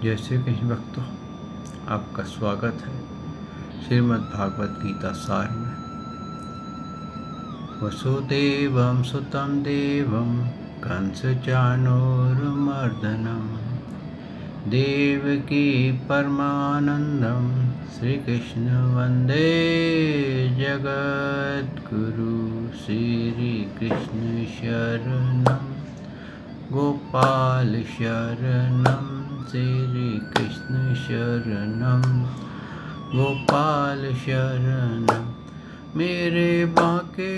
जय श्री कृष्ण भक्तों, आपका स्वागत है श्रीमद् भागवत गीता सार में। वसुदेवं सुतं देवं कंसचाणूरमर्दनं देवकी परमानन्दं श्रीकृष्ण वन्दे जगद्गुरु। श्रीकृष्ण शरणं गोपाल शरणं, श्री कृष्ण शरणं गोपाल शरणं। मेरे बांके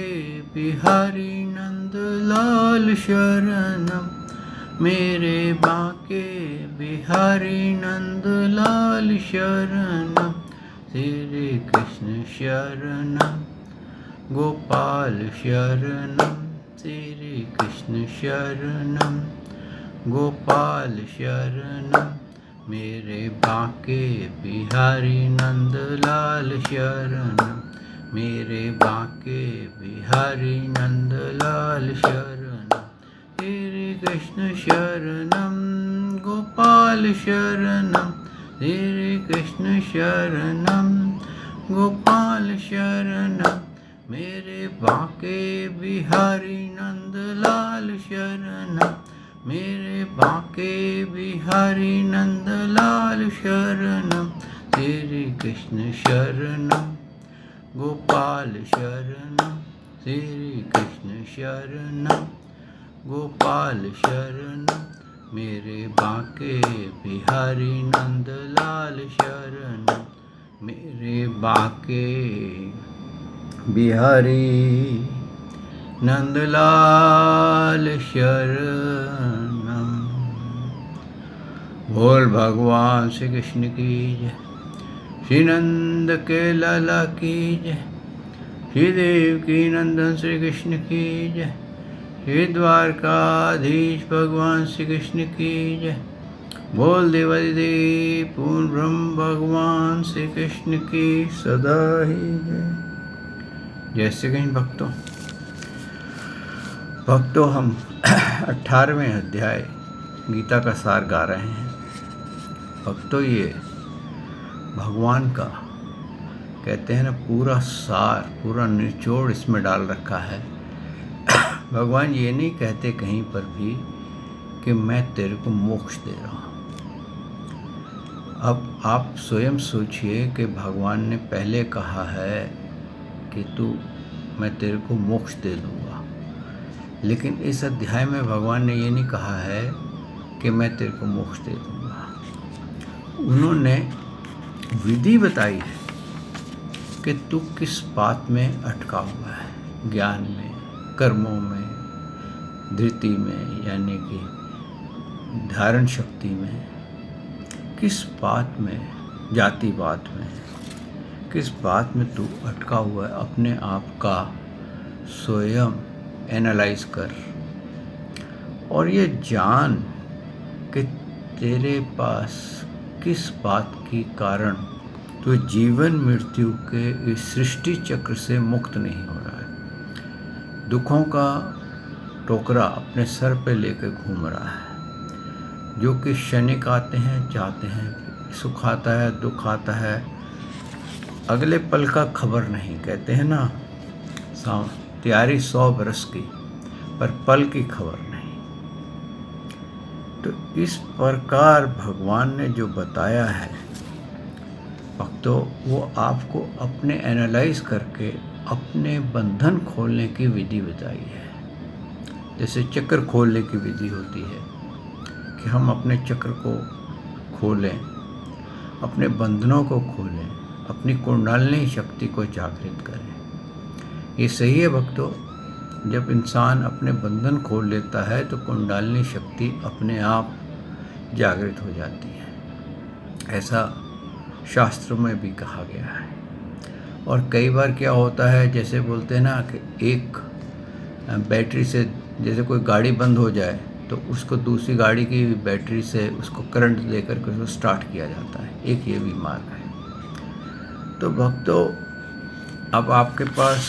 बिहारी नंदलाल शरणं, मेरे बांके बिहारी नंदलाल शरणं। श्री कृष्ण शरणं गोपाल शरणं, श्री कृष्ण शरणं गोपाल शरणं। मेरे बांके बिहारी नंदलाल शरणं, मेरे बांके बिहारी नंदलाल शरणं। श्री कृष्ण शरणं गोपाल शरणं, श्री कृष्ण शरणं गोपाल शरणं। मेरे बांके बिहारी नंदलाल शरणं, मेरे बांके बिहारी नंदलाल शरणं। श्री कृष्ण शरणं गोपाल शरणं, श्री कृष्ण शरणं गोपाल शरणं। मेरे बांके बिहारी नंदलाल शरणं, मेरे बांके बिहारी नंदलाल शरणं। बोल भगवान श्री कृष्ण की जय, श्री नंद के लाला की जय, श्री देव की नंदन श्री कृष्ण की जय, श्री द्वारकाधीश भगवान श्री कृष्ण की जय। बोल देवादिदेव पूर्ण ब्रह्म भगवान श्री कृष्ण की सदा ही जय। जय श्री कृष्ण भक्तों, हम 18वें अध्याय गीता का सार गा रहे हैं। भक्तों, ये भगवान का कहते हैं ना, पूरा सार, पूरा निचोड़ इसमें डाल रखा है। भगवान ये नहीं कहते कहीं पर भी कि मैं तेरे को मोक्ष दे रहा हूँ। अब आप स्वयं सोचिए कि भगवान ने पहले कहा है कि मैं तेरे को मोक्ष दे दूँगा, लेकिन इस अध्याय में भगवान ने ये नहीं कहा है कि मैं तेरे को मोक्ष दे दूँगा। उन्होंने विधि बताई है कि तू किस बात में अटका हुआ है, ज्ञान में, कर्मों में, धृति में यानी कि धारण शक्ति में, किस बात में, जातिवाद में, किस बात में तू अटका हुआ है। अपने आप का स्वयं एनालाइज कर और ये जान कि तेरे पास किस बात की कारण तो जीवन मृत्यु के इस सृष्टि चक्र से मुक्त नहीं हो रहा है। दुखों का टोकरा अपने सर पे लेकर घूम रहा है, जो कि क्षणिक आते हैं, जाते हैं, सुख आता है, दुख आता है, अगले पल का खबर नहीं। कहते हैं ना, तैयारी 100 बरस की पर पल की खबर नहीं। तो इस प्रकार भगवान ने जो बताया है भक्तों, वो आपको अपने एनालाइज करके अपने बंधन खोलने की विधि बताई है। जैसे चक्र खोलने की विधि होती है कि हम अपने चक्र को खोलें, अपने बंधनों को खोलें, अपनी कुंडलिनी शक्ति को जागृत करें। ये सही है भक्तों, जब इंसान अपने बंधन खोल लेता है तो कुंडलिनी शक्ति अपने आप जागृत हो जाती है। ऐसा शास्त्रों में भी कहा गया है। और कई बार क्या होता है, जैसे बोलते हैं ना कि एक बैटरी से, जैसे कोई गाड़ी बंद हो जाए तो उसको दूसरी गाड़ी की बैटरी से उसको करंट देकर के उसको स्टार्ट किया जाता है। एक ये भी मार्ग है। तो भक्तों, अब आपके पास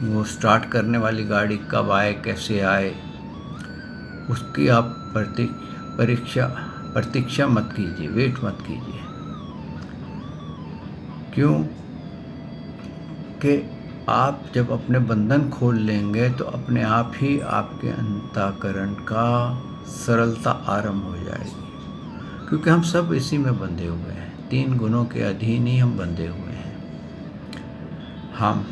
वो स्टार्ट करने वाली गाड़ी कब आए, कैसे आए, उसकी आप परीक्षा प्रतीक्षा मत कीजिए, वेट मत कीजिए। क्यों कि आप जब अपने बंधन खोल लेंगे तो अपने आप ही आपके अंतःकरण का सरलता आरंभ हो जाएगी, क्योंकि हम सब इसी में बंधे हुए हैं। 3 गुणों के अधीन ही हम बंधे हुए हैं। हम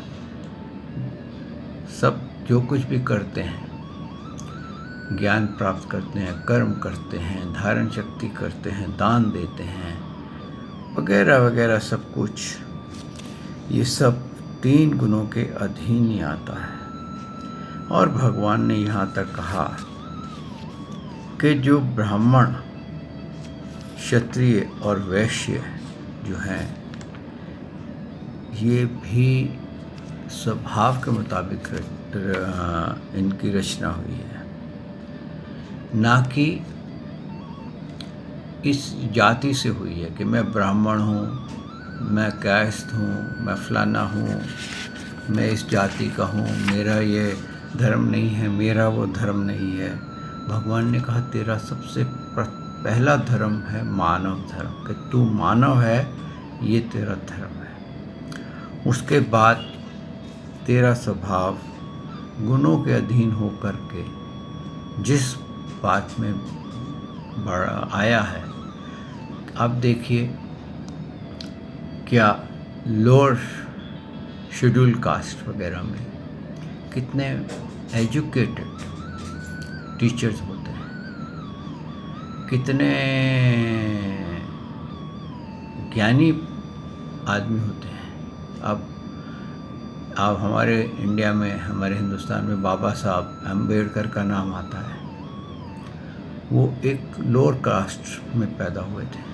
सब जो कुछ भी करते हैं, ज्ञान प्राप्त करते हैं, कर्म करते हैं, धारण शक्ति करते हैं, दान देते हैं, वगैरह वगैरह, सब कुछ ये सब 3 गुणों के अधीन ही आता है। और भगवान ने यहाँ तक कहा कि जो ब्राह्मण, क्षत्रिय और वैश्य जो हैं, ये भी स्वभाव के मुताबिक इनकी रचना हुई है, ना कि इस जाति से हुई है कि मैं ब्राह्मण हूँ, मैं कायस्थ हूँ, मैं फलाना हूँ, मैं इस जाति का हूँ, मेरा ये धर्म नहीं है, मेरा वो धर्म नहीं है। भगवान ने कहा तेरा सबसे पहला धर्म है मानव धर्म, कि तू मानव है, ये तेरा धर्म है। उसके बाद तेरा स्वभाव गुणों के अधीन होकर के जिस बात में बड़ा आया है, अब देखिए क्या लोअर शेड्यूल कास्ट वगैरह में कितने एजुकेटेड टीचर्स होते हैं, कितने ज्ञानी आदमी होते हैं। अब हमारे इंडिया में, हमारे हिंदुस्तान में बाबा साहब अम्बेडकर का नाम आता है। वो एक लोअर कास्ट में पैदा हुए थे,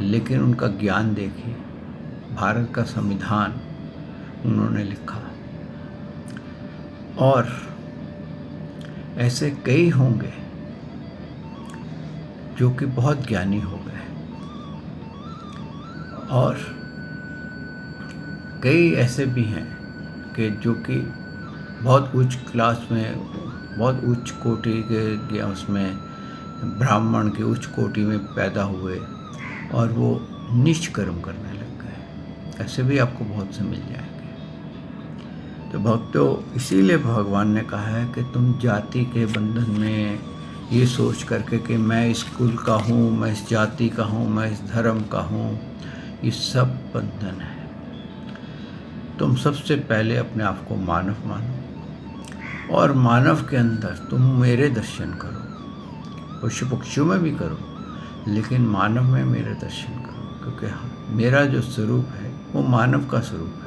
लेकिन उनका ज्ञान देखिए, भारत का संविधान उन्होंने लिखा। और ऐसे कई होंगे जो कि बहुत ज्ञानी हो गए, और कई ऐसे भी हैं कि जो कि बहुत उच्च क्लास में, बहुत उच्च कोटि के उसमें, ब्राह्मण के उच्च कोटि में पैदा हुए और वो नीच कर्म करने लग गए। ऐसे भी आपको बहुत से मिल जाएंगे। तो भक्तों, इसीलिए भगवान ने कहा है कि तुम जाति के बंधन में ये सोच करके कि मैं इस कुल का हूँ, मैं इस जाति का हूँ, मैं इस धर्म का हूँ, ये सब बंधन है। तुम सबसे पहले अपने आप को मानव मानो, और मानव के अंदर तुम मेरे दर्शन करो। पशु पक्षियों में भी करो, लेकिन मानव में मेरे दर्शन करो, क्योंकि मेरा जो स्वरूप है वो मानव का स्वरूप है।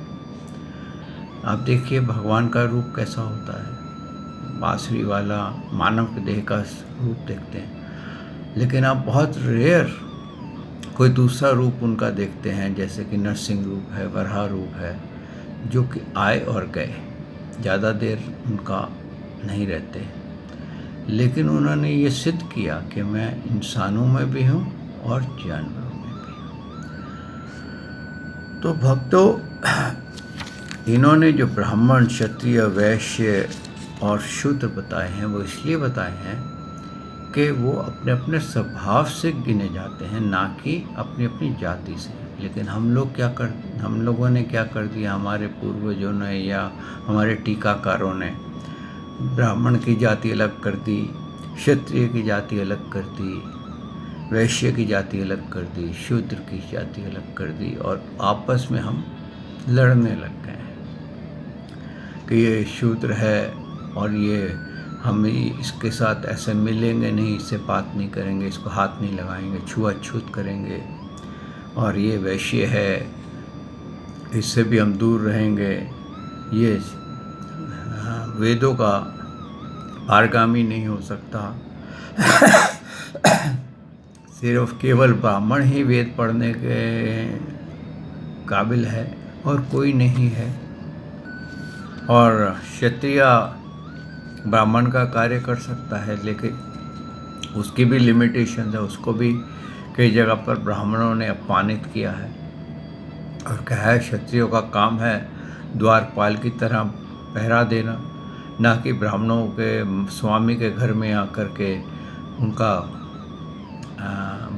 आप देखिए भगवान का रूप कैसा होता है, बांसुरी वाला मानव के देह का रूप देखते हैं, लेकिन आप बहुत रेयर कोई दूसरा रूप उनका देखते हैं, जैसे कि नरसिंह रूप है, वराह रूप है, जो कि आए और गए, ज़्यादा देर उनका नहीं रहते। लेकिन उन्होंने ये सिद्ध किया कि मैं इंसानों में भी हूँ और जानवरों में भी हूँ। तो भक्तों, इन्होंने जो ब्राह्मण, क्षत्रिय, वैश्य और शूद्र बताए हैं, वो इसलिए बताए हैं कि वो अपने अपने स्वभाव से गिने जाते हैं, ना कि अपनी अपनी जाति से। लेकिन हम लोगों ने क्या कर दिया, हमारे पूर्वजों ने या हमारे टीकाकारों ने ब्राह्मण की जाति अलग कर दी, क्षत्रिय की जाति अलग कर दी, वैश्य की जाति अलग कर दी, शूद्र की जाति अलग कर दी, और आपस में हम लड़ने लग गए कि ये शूद्र है और ये हम इसके साथ ऐसे मिलेंगे नहीं, इससे बात नहीं करेंगे, इसको हाथ नहीं लगाएंगे, छुआछूत करेंगे, और ये वैश्य है, इससे भी हम दूर रहेंगे, ये वेदों का पारगामी नहीं हो सकता। सिर्फ केवल ब्राह्मण ही वेद पढ़ने के काबिल है और कोई नहीं है, और क्षत्रिय ब्राह्मण का कार्य कर सकता है, लेकिन उसकी भी लिमिटेशन है। उसको भी कई जगह पर ब्राह्मणों ने अपमानित किया है और कहा है क्षत्रियों का काम है द्वारपाल की तरह पहरा देना, ना कि ब्राह्मणों के स्वामी के घर में आकर के उनका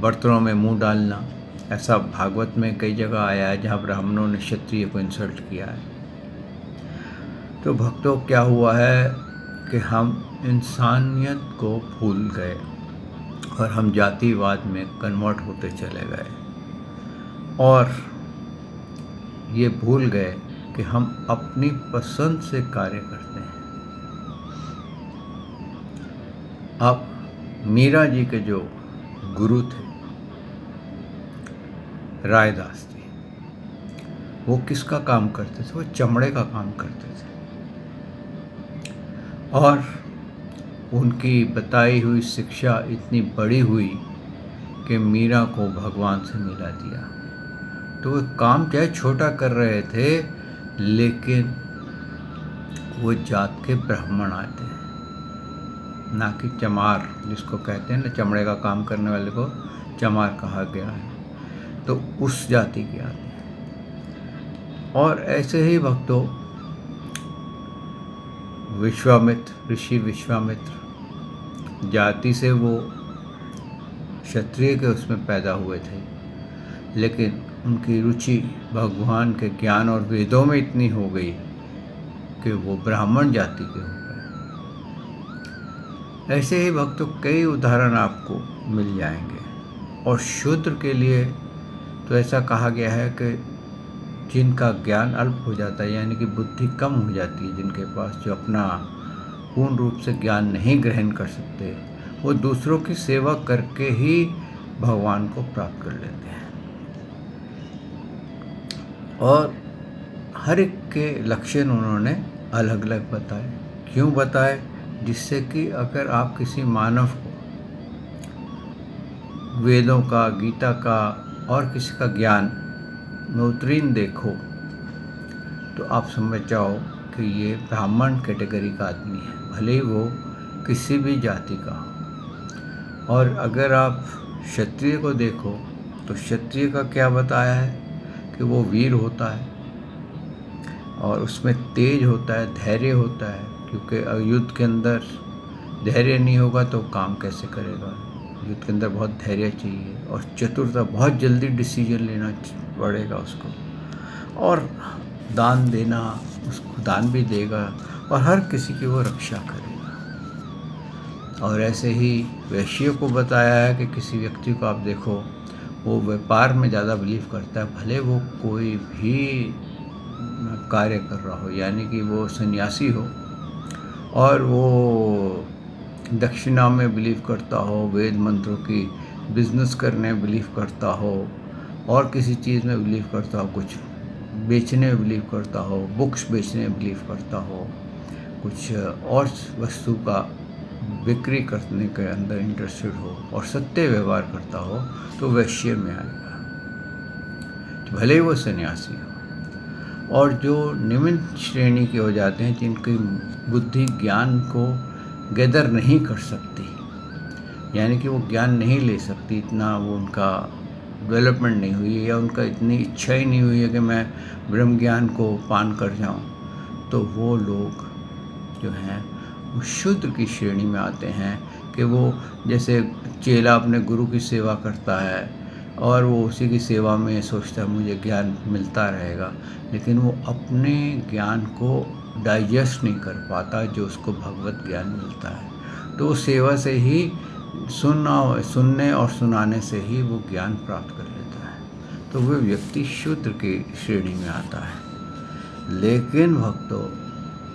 बर्तनों में मुंह डालना, ऐसा भागवत में कई जगह आया है जहाँ ब्राह्मणों ने क्षत्रिय को इंसल्ट किया है। तो भक्तों, क्या हुआ है कि हम इंसानियत को भूल गए और हम जातिवाद में कन्वर्ट होते चले गए और ये भूल गए कि हम अपनी पसंद से कार्य करते हैं। अब मीरा जी के जो गुरु थे रायदास जी, वो किसका काम करते थे? वो चमड़े का काम करते थे और उनकी बताई हुई शिक्षा इतनी बड़ी हुई कि मीरा को भगवान से मिला दिया। तो वो काम चाहे छोटा कर रहे थे, लेकिन वो जात के ब्राह्मण आते हैं, ना कि चमार, जिसको कहते हैं ना, चमड़े का काम करने वाले को चमार कहा गया है। तो उस जाति के आते हैं। और ऐसे ही भक्तों, विश्वामित्र, ऋषि विश्वामित्र जाति से वो क्षत्रिय के उसमें पैदा हुए थे, लेकिन उनकी रुचि भगवान के ज्ञान और वेदों में इतनी हो गई कि वो ब्राह्मण जाति के हो गए। ऐसे ही भक्तों कई उदाहरण आपको मिल जाएंगे। और शूद्र के लिए तो ऐसा कहा गया है कि जिनका ज्ञान अल्प हो जाता है, यानी कि बुद्धि कम हो जाती है, जिनके पास, जो अपना पूर्ण रूप से ज्ञान नहीं ग्रहण कर सकते, वो दूसरों की सेवा करके ही भगवान को प्राप्त कर लेते हैं। और हर एक के लक्षण उन्होंने अलग अलग बताए। क्यों बताए? जिससे कि अगर आप किसी मानव को वेदों का, गीता का और किसी का ज्ञान में उत्तीर्ण देखो तो आप समझ जाओ कि ये ब्राह्मण कैटेगरी का आदमी है, भले ही वो किसी भी जाति का हो। और अगर आप क्षत्रिय को देखो तो क्षत्रिय का क्या बताया है कि वो वीर होता है और उसमें तेज होता है, धैर्य होता है, क्योंकि युद्ध के अंदर धैर्य नहीं होगा तो काम कैसे करेगा। युद्ध के अंदर बहुत धैर्य चाहिए और चतुरता, बहुत जल्दी डिसीजन लेना पड़ेगा उसको, और दान देना, उसको दान भी देगा और हर किसी की वो रक्षा करेगा। और ऐसे ही वैश्य को बताया है कि किसी व्यक्ति को आप देखो, वो व्यापार में ज़्यादा बिलीव करता है, भले वो कोई भी कार्य कर रहा हो, यानी कि वो सन्यासी हो और वो दक्षिणा में बिलीव करता हो, वेद मंत्रों की बिजनेस करने में बिलीव करता हो, और किसी चीज़ में बिलीव करता हो, कुछ बेचने में बिलीव करता हो, बुक्स बेचने में बिलीव करता हो, कुछ और वस्तु का बिक्री करने के अंदर इंटरेस्टेड हो और सत्य व्यवहार करता हो, तो वैश्य में आएगा, भले ही वो सन्यासी हो। और जो निम्न श्रेणी के हो जाते हैं, जिनकी बुद्धि ज्ञान को गैदर नहीं कर सकती, यानी कि वो ज्ञान नहीं ले सकती, इतना वो उनका डेवलपमेंट नहीं हुई है, या उनका इतनी इच्छा ही नहीं हुई है कि मैं ब्रह्म ज्ञान को पान कर जाऊं, तो वो लोग जो हैं वो शूद्र की श्रेणी में आते हैं। कि वो जैसे चेला अपने गुरु की सेवा करता है और वो उसी की सेवा में सोचता है मुझे ज्ञान मिलता रहेगा, लेकिन वो अपने ज्ञान को डाइजेस्ट नहीं कर पाता जो उसको भगवत ज्ञान मिलता है। तो वो सेवा से ही, सुनने और सुनाने से ही वो ज्ञान प्राप्त कर लेता है। तो वह व्यक्ति शूद्र की श्रेणी में आता है। लेकिन भक्तों,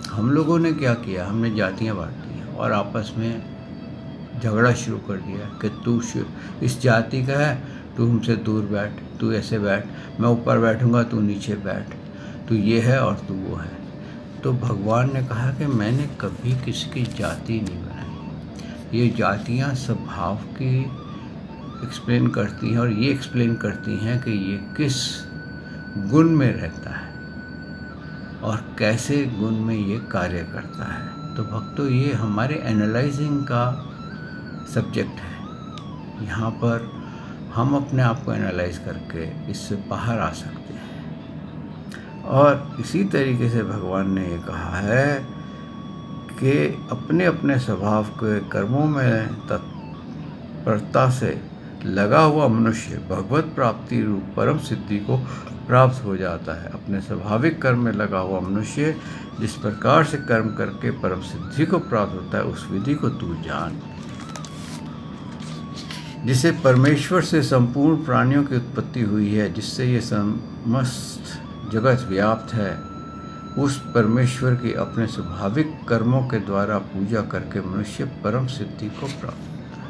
हम लोगों ने क्या किया? हमने जातियाँ बांट दी और आपस में झगड़ा शुरू कर दिया कि तू इस जाति का है, तू हमसे दूर बैठ, तू ऐसे बैठ, मैं ऊपर बैठूंगा, तू नीचे बैठ, तू ये है और तू वो है। तो भगवान ने कहा कि मैंने कभी किसी की जाति नहीं बनाई। ये जातियाँ स्वभाव की एक्सप्लेन करती हैं और ये एक्सप्लेन करती हैं कि ये किस गुण में रहता है और कैसे गुण में ये कार्य करता है। तो भक्तों, ये हमारे एनालाइजिंग का सब्जेक्ट है। यहाँ पर हम अपने आप को एनालाइज करके इससे बाहर आ सकते हैं। और इसी तरीके से भगवान ने ये कहा है कि अपने अपने स्वभाव के कर्मों में तत्परता से लगा हुआ मनुष्य भगवत प्राप्ति रूप परम सिद्धि को प्राप्त हो जाता है। अपने स्वाभाविक कर्म में लगा हुआ मनुष्य जिस प्रकार से कर्म करके परम सिद्धि को प्राप्त होता है, उस विधि को तू जान। जिसे परमेश्वर से संपूर्ण प्राणियों की उत्पत्ति हुई है, जिससे ये समस्त जगत व्याप्त है, उस परमेश्वर की अपने स्वाभाविक कर्मों के द्वारा पूजा करके मनुष्य परम सिद्धि को प्राप्त होता है।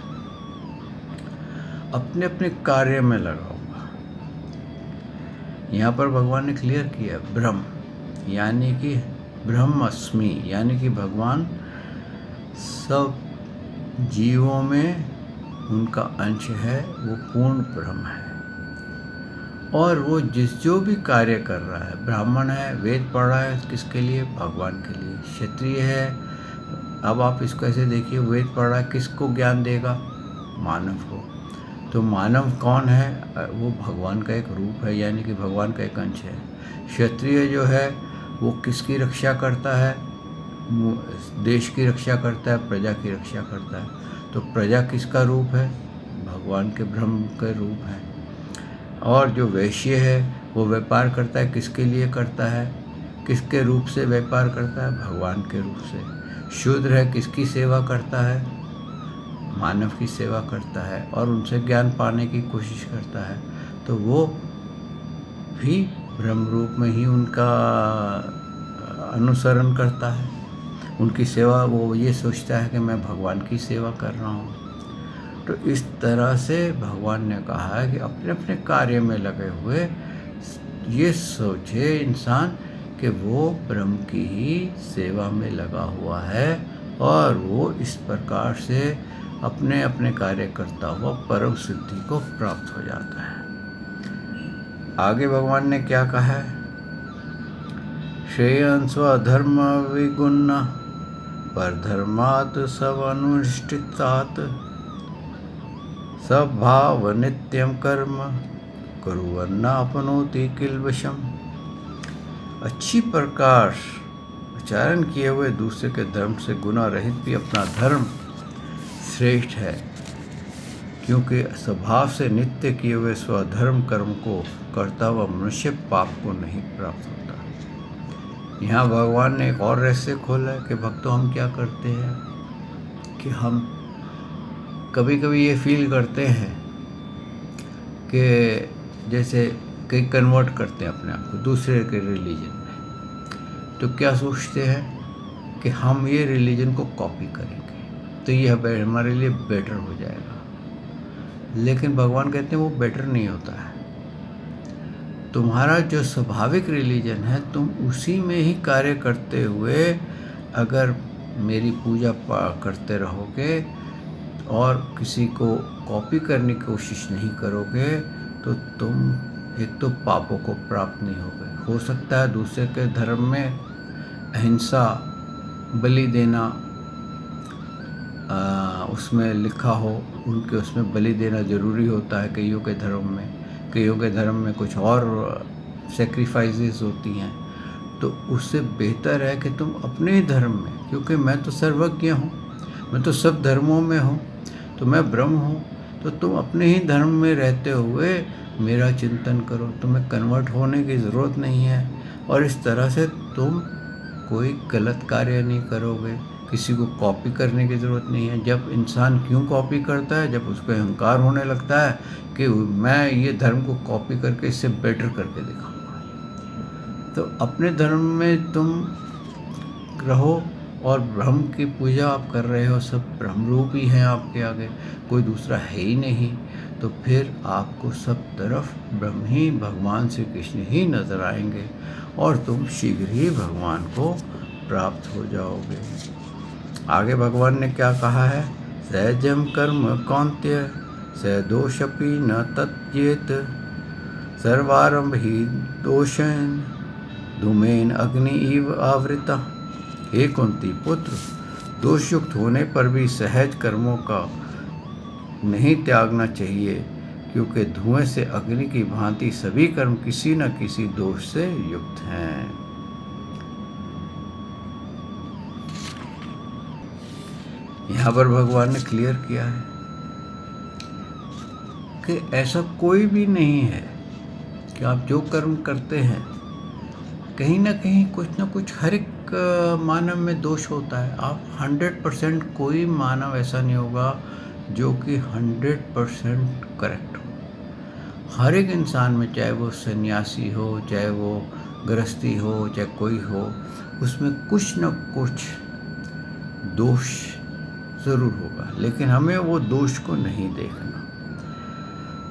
अपने अपने कार्य में लगा हुआ। यहाँ पर भगवान ने क्लियर किया, ब्रह्म यानी कि ब्रह्मस्मि, यानी कि भगवान सब जीवों में उनका अंश है, वो पूर्ण ब्रह्म है। और वो जो भी कार्य कर रहा है, ब्राह्मण है, वेद पढ़ रहा है, किसके लिए? भगवान के लिए। क्षत्रिय है, अब आप इसको ऐसे देखिए, वेद पढ़ रहा है, किसको ज्ञान देगा? मानव को। तो मानव कौन है? वो भगवान का एक रूप है, यानी कि भगवान का एक अंश है। क्षत्रिय जो है वो किसकी रक्षा करता है? देश की रक्षा करता है, प्रजा की रक्षा करता है। तो प्रजा किसका रूप है? भगवान के ब्रह्म के रूप है। और जो वैश्य है वो व्यापार करता है, किसके लिए करता है? किसके रूप से व्यापार करता है? भगवान के रूप से। शूद्र है, किसकी सेवा करता है? मानव की सेवा करता है और उनसे ज्ञान पाने की कोशिश करता है। तो वो भी ब्रह्म रूप में ही उनका अनुसरण करता है, उनकी सेवा। वो ये सोचता है कि मैं भगवान की सेवा कर रहा हूँ। तो इस तरह से भगवान ने कहा है कि अपने अपने कार्य में लगे हुए ये सोचे इंसान कि वो ब्रह्म की ही सेवा में लगा हुआ है और वो इस प्रकार से अपने अपने कार्य करता हुआ परम सिद्धि को प्राप्त हो जाता है। आगे भगवान ने क्या कहा है? श्रेयं स्वधर्म विगुण्य परधर्मात् स्वनुष्ठितात् सभाव नित्यम कर्म कुर्वन्नाप्नोति किल्बिषम्। अच्छी प्रकार आचरण किए हुए दूसरे के धर्म से गुना रहित भी अपना धर्म श्रेष्ठ है, क्योंकि स्वभाव से नित्य किए हुए स्वधर्म कर्म को करता हुआ मनुष्य पाप को नहीं प्राप्त होता। यहाँ भगवान ने एक और रहस्य खोला है कि भक्तों, हम क्या करते हैं कि हम कभी कभी ये फील करते हैं कि जैसे कई कन्वर्ट करते हैं अपने आप को दूसरे के रिलीजन में, तो क्या सोचते हैं कि हम ये रिलीजन को कॉपी करेंगे तो ये हमारे लिए बेटर हो जाएगा। लेकिन भगवान कहते हैं वो बेटर नहीं होता है। तुम्हारा जो स्वाभाविक रिलीजन है, तुम उसी में ही कार्य करते हुए अगर मेरी पूजा करते रहोगे और किसी को कॉपी करने की कोशिश नहीं करोगे, तो तुम एक तो पापों को प्राप्त नहीं होगे। हो सकता है दूसरे के धर्म में अहिंसा, बलि देना उसमें लिखा हो, उनके उसमें बलि देना ज़रूरी होता है कईयों के धर्म में कुछ और सेक्रीफाइसेस होती हैं। तो उससे बेहतर है कि तुम अपने ही धर्म में, क्योंकि मैं तो सर्वज्ञ हूँ, मैं तो सब धर्मों में हूँ, तो मैं ब्रह्म हूँ, तो तुम अपने ही धर्म में रहते हुए मेरा चिंतन करो। तुम्हें कन्वर्ट होने की ज़रूरत नहीं है और इस तरह से तुम कोई गलत कार्य नहीं करोगे, किसी को कॉपी करने की ज़रूरत नहीं है। जब इंसान क्यों कॉपी करता है? जब उसको अहंकार होने लगता है कि मैं ये धर्म को कॉपी करके इससे बेटर करके दिखाऊंगा। तो अपने धर्म में तुम रहो और ब्रह्म की पूजा आप कर रहे हो, सब ब्रह्म रूप ही हैं आपके आगे, कोई दूसरा है ही नहीं। तो फिर आपको सब तरफ ब्रह्म ही, भगवान श्री कृष्ण ही नज़र आएंगे और तुम शीघ्र ही भगवान को प्राप्त हो जाओगे। आगे भगवान ने क्या कहा है? सहजम कर्म कौन्त्य स दोषपि न तत्येत सर्वारंभ ही दोषेन धूमेन अग्नि इव आवृता। हे कुंती पुत्र, दोषयुक्त होने पर भी सहज कर्मों का नहीं त्यागना चाहिए, क्योंकि धुएं से अग्नि की भांति सभी कर्म किसी न किसी दोष से युक्त हैं। यहाँ पर भगवान ने क्लियर किया है कि ऐसा कोई भी नहीं है कि आप जो कर्म करते हैं कहीं ना कहीं कुछ ना कुछ हर एक मानव में दोष होता है। आप 100% कोई मानव ऐसा नहीं होगा जो कि 100% करेक्ट हो। हर एक इंसान में, चाहे वो सन्यासी हो, चाहे वो गृहस्थी हो, चाहे कोई हो, उसमें कुछ न कुछ दोष ज़रूर होगा, लेकिन हमें वो दोष को नहीं देखना।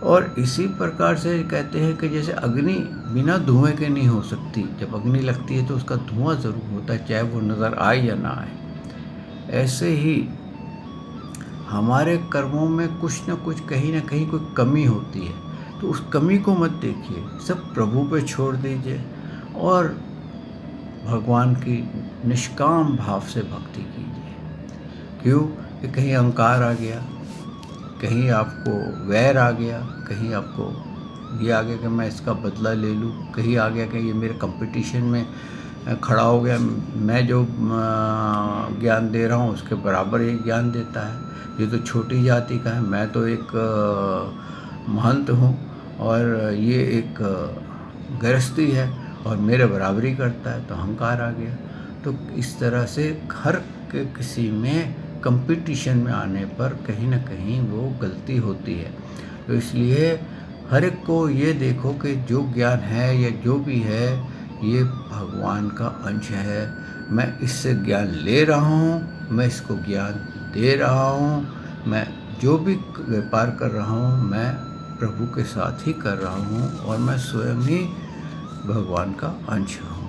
और इसी प्रकार से कहते हैं कि जैसे अग्नि बिना धुएं के नहीं हो सकती, जब अग्नि लगती है तो उसका धुआं ज़रूर होता है, चाहे वो नज़र आए या ना आए। ऐसे ही हमारे कर्मों में कुछ न कुछ कहीं ना कहीं कोई कमी होती है, तो उस कमी को मत देखिए, सब प्रभु पे छोड़ दीजिए और भगवान की निष्काम भाव से भक्ति कीजिए। क्यों कि कहीं अहंकार आ गया, कहीं आपको वैर आ गया, कहीं आपको ये आ गया कि मैं इसका बदला ले लूँ, कहीं आ गया कि ये मेरे कंपटीशन में खड़ा हो गया, मैं जो ज्ञान दे रहा हूँ उसके बराबर ये ज्ञान देता है, ये तो छोटी जाति का है, मैं तो एक महंत हूँ और ये एक गृहस्थी है और मेरे बराबरी करता है, तो अहंकार आ गया। तो इस तरह से हर किसी में कंपटीशन में आने पर कहीं ना कहीं वो गलती होती है। तो इसलिए हर एक को ये देखो कि जो ज्ञान है या जो भी है ये भगवान का अंश है। मैं इससे ज्ञान ले रहा हूँ, मैं इसको ज्ञान दे रहा हूँ, मैं जो भी व्यापार कर रहा हूँ मैं प्रभु के साथ ही कर रहा हूँ और मैं स्वयं ही भगवान का अंश हूँ।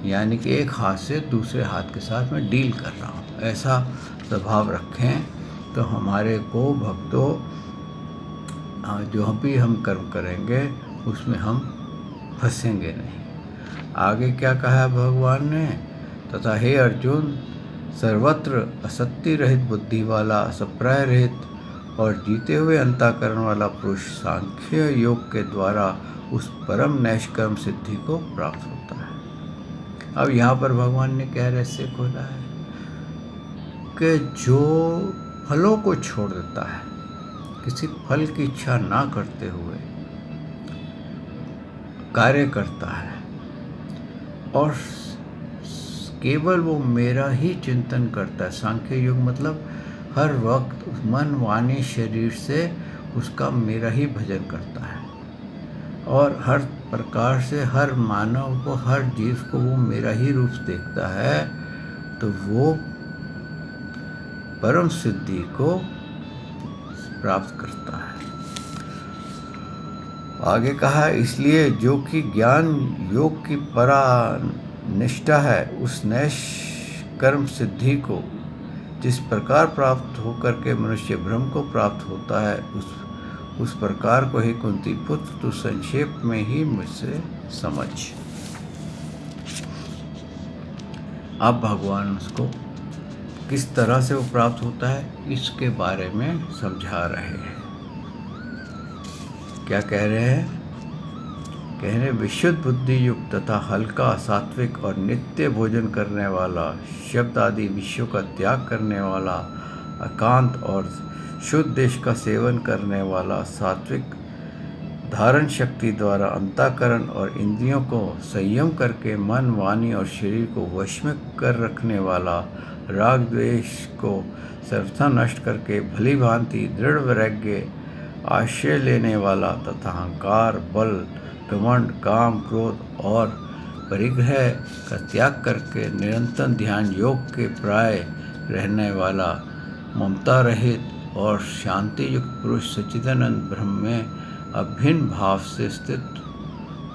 यानी कि एक हाथ से दूसरे हाथ के साथ मैं डील कर रहा हूँ, ऐसा स्वभाव रखें तो हमारे को भक्तों जो भी हम कर्म करेंगे उसमें हम फंसेंगे नहीं। आगे क्या कहा है भगवान ने, तथा हे अर्जुन, सर्वत्र असत्य रहित बुद्धि वाला, असप्राय रहित और जीते हुए अंतःकरण वाला पुरुष सांख्य योग के द्वारा उस परम नैष्कर्म सिद्धि को प्राप्त होता है। अब यहाँ पर भगवान ने क्या रहस्य खोला है कि जो फलों को छोड़ देता है, किसी फल की इच्छा ना करते हुए कार्य करता है और केवल वो मेरा ही चिंतन करता है। सांख्य योग मतलब हर वक्त मन वाणी शरीर से उसका मेरा ही भजन करता है और हर प्रकार से हर मानव को, हर जीव को वो मेरा ही रूप देखता है, तो वो परम सिद्धि को प्राप्त करता है। आगे कहा, इसलिए जो कि ज्ञान योग की परा निष्ठा है, उस नैष्कर्म सिद्धि को जिस प्रकार प्राप्त होकर के मनुष्य ब्रह्म को प्राप्त होता है, उस प्रकार को ही कुंती पुत्र तू संक्षेप में ही मुझसे समझ। अब भगवान उसको किस तरह से वो प्राप्त होता है इसके बारे में समझा रहे हैं। क्या कह रहे हैं? कह रहे विशुद्ध बुद्धि युक्त तथा हल्का, सात्विक और नित्य भोजन करने वाला, शब्द आदि विषयों का त्याग करने वाला, एकांत और शुद्ध देश का सेवन करने वाला, सात्विक धारण शक्ति द्वारा अंतःकरण और इंद्रियों को संयम करके मन, वाणी और शरीर को वश में कर रखने वाला, राग द्वेष को सर्वथा नष्ट करके भली भांति दृढ़ वैराग्य आश्रय लेने वाला तथा अहंकार, बल, घमंड, काम, क्रोध और परिग्रह का त्याग करके निरंतर ध्यान योग के प्राय रहने वाला, ममता रहित और शांति युक्त पुरुष सच्चिदानंद ब्रह्म में अभिन्न भाव से स्थित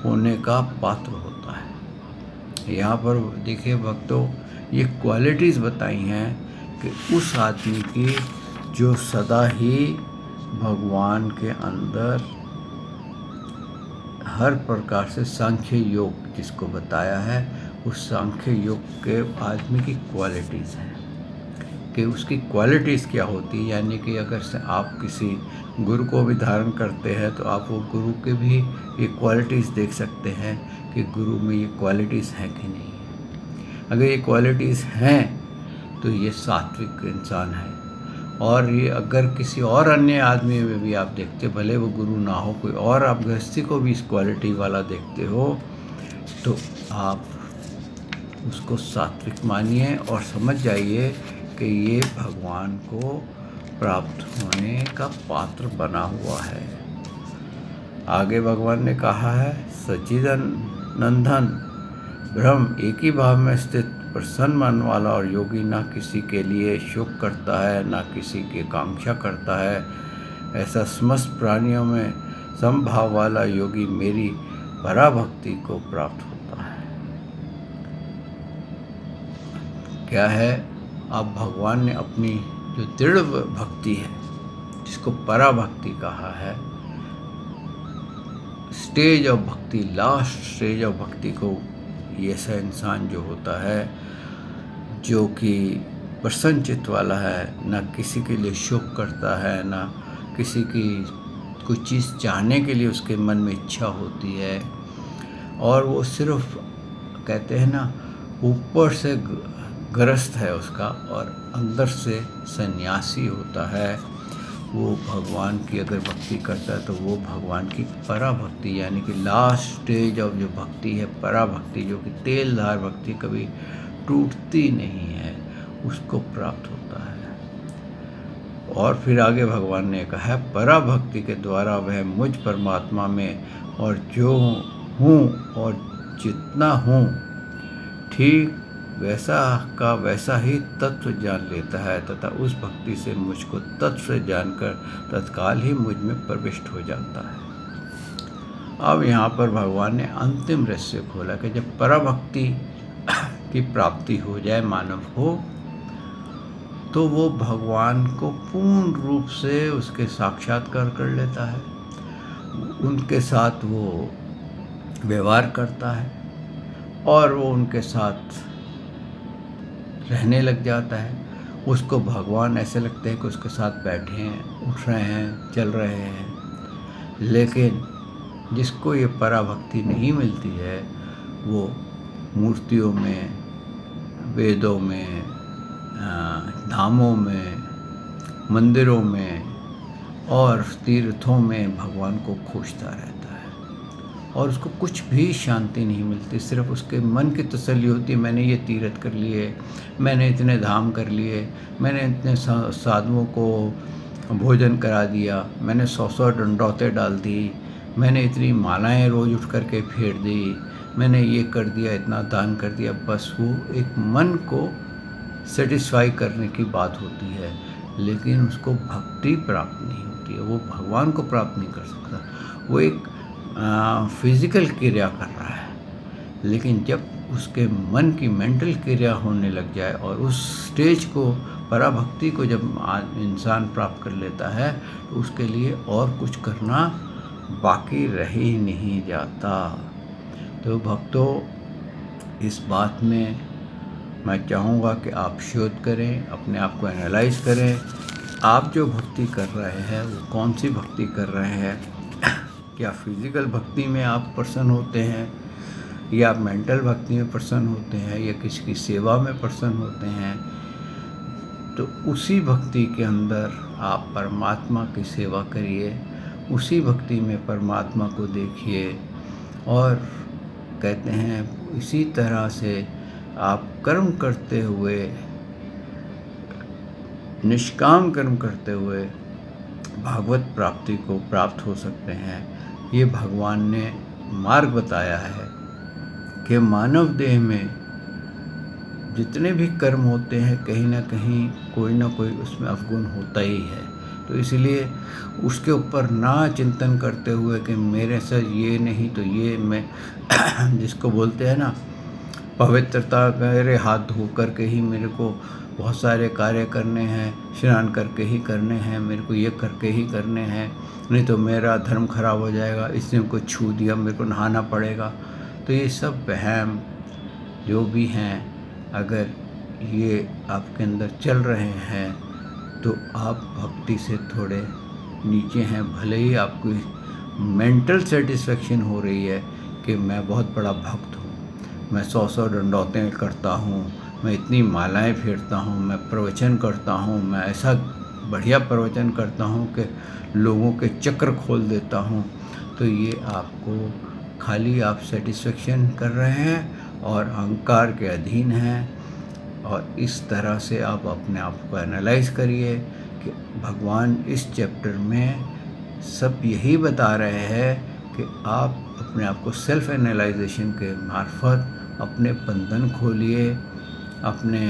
होने का पात्र होता है। यहाँ पर देखिए भक्तों, ये क्वालिटीज़ बताई हैं कि उस आदमी की जो सदा ही भगवान के अंदर हर प्रकार से सांख्य योग जिसको बताया है, उस सांख्य योग के आदमी की क्वालिटीज़ हैं कि उसकी क्वालिटीज़ क्या होती है। यानी कि अगर से आप किसी गुरु को भी धारण करते हैं तो आप वो गुरु के भी ये क्वालिटीज़ देख सकते हैं कि गुरु में ये क्वालिटीज़ हैं कि नहीं है। अगर ये क्वालिटीज़ हैं तो ये सात्विक इंसान है और ये अगर किसी और अन्य आदमी में भी आप देखते, भले वो गुरु ना हो, कोई और आप गृहस्थी को भी इस क्वालिटी वाला देखते हो, तो आप उसको सात्विक मानिए और समझ जाइए कि ये भगवान को प्राप्त होने का पात्र बना हुआ है। आगे भगवान ने कहा है, सच्चिदानंदन ब्रह्म एक ही भाव में स्थित प्रसन्न मन वाला और योगी, ना किसी के लिए शोक करता है, ना किसी की कांक्षा करता है। ऐसा समस्त प्राणियों में समभाव वाला योगी मेरी पराभक्ति को प्राप्त होता है। क्या है, अब भगवान ने अपनी जो दृढ़ भक्ति है, जिसको पराभक्ति कहा है, स्टेज ऑफ भक्ति, लास्ट स्टेज ऑफ भक्ति को, ये ऐसा इंसान जो होता है जो कि प्रसन्न चित्त वाला है, ना किसी के लिए शोक करता है, ना किसी की कुछ चीज़ चाहने के लिए उसके मन में इच्छा होती है, और वो सिर्फ कहते हैं ना, ऊपर से ग्रस्त है उसका और अंदर से सन्यासी होता है। वो भगवान की अगर भक्ति करता है तो वो भगवान की पराभक्ति, यानी कि लास्ट स्टेज ऑफ जो भक्ति है, पराभक्ति, जो कि तेलधार भक्ति कभी टूटती नहीं है, उसको प्राप्त होता है। और फिर आगे भगवान ने कहा है, पराभक्ति के द्वारा वह मुझ परमात्मा में और जो हूँ और जितना हूँ ठीक वैसा का वैसा ही तत्व जान लेता है, तथा उस भक्ति से मुझको तत्व से जानकर तत्काल ही मुझ में प्रविष्ट हो जाता है। अब यहाँ पर भगवान ने अंतिम रहस्य खोला कि जब पराभक्ति की प्राप्ति हो जाए मानव को, तो वो भगवान को पूर्ण रूप से उसके साक्षात्कार कर लेता है, उनके साथ वो व्यवहार करता है और वो उनके साथ रहने लग जाता है। उसको भगवान ऐसे लगते हैं कि उसके साथ बैठे हैं, उठ रहे हैं, चल रहे हैं। लेकिन जिसको ये पराभक्ति नहीं मिलती है, वो मूर्तियों में, वेदों में, धामों में, मंदिरों में और तीर्थों में भगवान को खोजता रहता है और उसको कुछ भी शांति नहीं मिलती। सिर्फ उसके मन की तसल्ली होती है, मैंने ये तीर्थ कर लिए, मैंने इतने धाम कर लिए, मैंने इतने साधुओं को भोजन करा दिया, मैंने 100 डंडौतें डाल दी, मैंने इतनी मालाएं रोज़ उठ कर के फेर दी, मैंने ये कर दिया, इतना दान कर दिया। बस वो एक मन को सेटिस्फाई करने की बात होती है, लेकिन उसको भक्ति प्राप्त नहीं होती है, वो भगवान को प्राप्त नहीं कर सकता। वो एक फिज़िकल क्रिया कर रहा है, लेकिन जब उसके मन की मेंटल क्रिया होने लग जाए और उस स्टेज को, पराभक्ति को जब इंसान प्राप्त कर लेता है, तो उसके लिए और कुछ करना बाकी रह ही नहीं जाता। तो भक्तों, इस बात में मैं चाहूँगा कि आप शोध करें, अपने आप को एनालाइज करें। आप जो भक्ति कर रहे हैं वो कौन सी भक्ति कर रहे हैं? क्या फिज़िकल भक्ति में आप प्रसन्न होते हैं, या आप मेंटल भक्ति में प्रसन्न होते हैं, या किसी की सेवा में प्रसन्न होते हैं? तो उसी भक्ति के अंदर आप परमात्मा की सेवा करिए, उसी भक्ति में परमात्मा को देखिए, और कहते हैं इसी तरह से आप कर्म करते हुए, निष्काम कर्म करते हुए भागवत प्राप्ति को प्राप्त हो सकते हैं। ये भगवान ने मार्ग बताया है कि मानव देह में जितने भी कर्म होते हैं, कहीं ना कहीं कोई ना कोई उसमें अवगुण होता ही है। तो इसलिए उसके ऊपर ना चिंतन करते हुए कि मेरे से ये नहीं तो ये, मैं जिसको बोलते हैं ना, पवित्रता, मेरे हाथ धो कर के ही मेरे को बहुत सारे कार्य करने हैं, स्नान करके ही करने हैं, मेरे को ये करके ही करने हैं, नहीं तो मेरा धर्म खराब हो जाएगा, इसने को छू दिया, मेरे को नहाना पड़ेगा। तो ये सब वहम जो भी हैं, अगर ये आपके अंदर चल रहे हैं तो आप भक्ति से थोड़े नीचे हैं। भले ही आपको मेंटल सेटिस्फेक्शन हो रही है कि मैं बहुत बड़ा भक्त हूँ, मैं 100 डंडौतें करता हूँ, मैं इतनी मालाएं फेरता हूँ, मैं प्रवचन करता हूँ, मैं ऐसा बढ़िया प्रवचन करता हूँ कि लोगों के चक्र खोल देता हूँ, तो ये आपको खाली आप सेटिस्फेक्शन कर रहे हैं और अहंकार के अधीन हैं। और इस तरह से आप अपने आप को एनालाइज करिए कि भगवान इस चैप्टर में सब यही बता रहे हैं कि आप अपने आप को सेल्फ एनालाइजेशन के मार्फत अपने बंधन खोलिए, अपने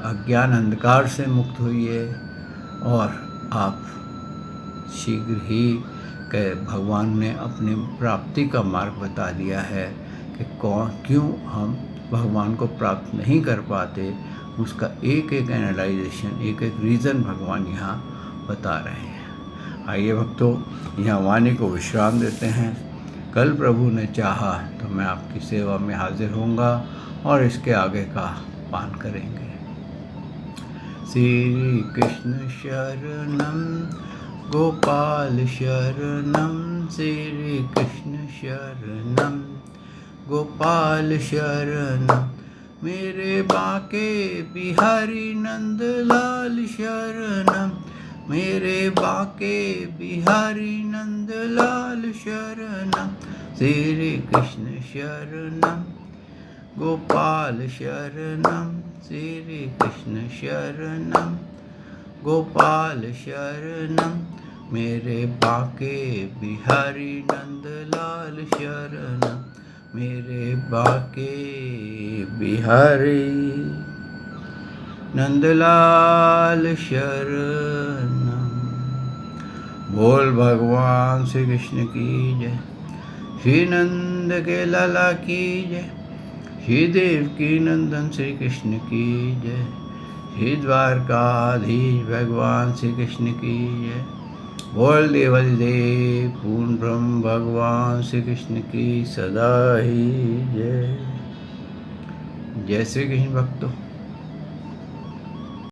अज्ञान अंधकार से मुक्त होइए और आप शीघ्र ही के भगवान ने अपनी प्राप्ति का मार्ग बता दिया है कि क्यों हम भगवान को प्राप्त नहीं कर पाते। उसका एक एक एनालाइजेशन, एक एक रीज़न भगवान यहाँ बता रहे हैं। आइए भक्तों, यहाँ वाणी को विश्राम देते हैं। कल प्रभु ने चाहा तो मैं आपकी सेवा में हाजिर होऊंगा और इसके आगे का पान करेंगे। श्री कृष्ण शरणम गोपाल शरणम, श्री कृष्ण शरणम गोपाल शरणम, मेरे बाके बिहारी नंदलाल शरणम, मेरे बाके बिहारी नंदलाल शरणम, श्री कृष्ण शरणम गोपाल शरणम, श्री कृष्ण शरणम गोपाल शरणम, मेरे बाके बिहारी नंदलाल शरणम, मेरे बाके बिहारी नंदलाल शरणम। बोल भगवान श्री कृष्ण की जय, श्री नंद के लाला की जय, श्री देवकी नंदन श्री कृष्ण की जय, श्री द्वारकाधीश भगवान श्री कृष्ण की जय। बोल देवाधिदेव पूर्ण ब्रह्म भगवान श्री कृष्ण की सदा ही जय। जय श्री कृष्ण भक्तों।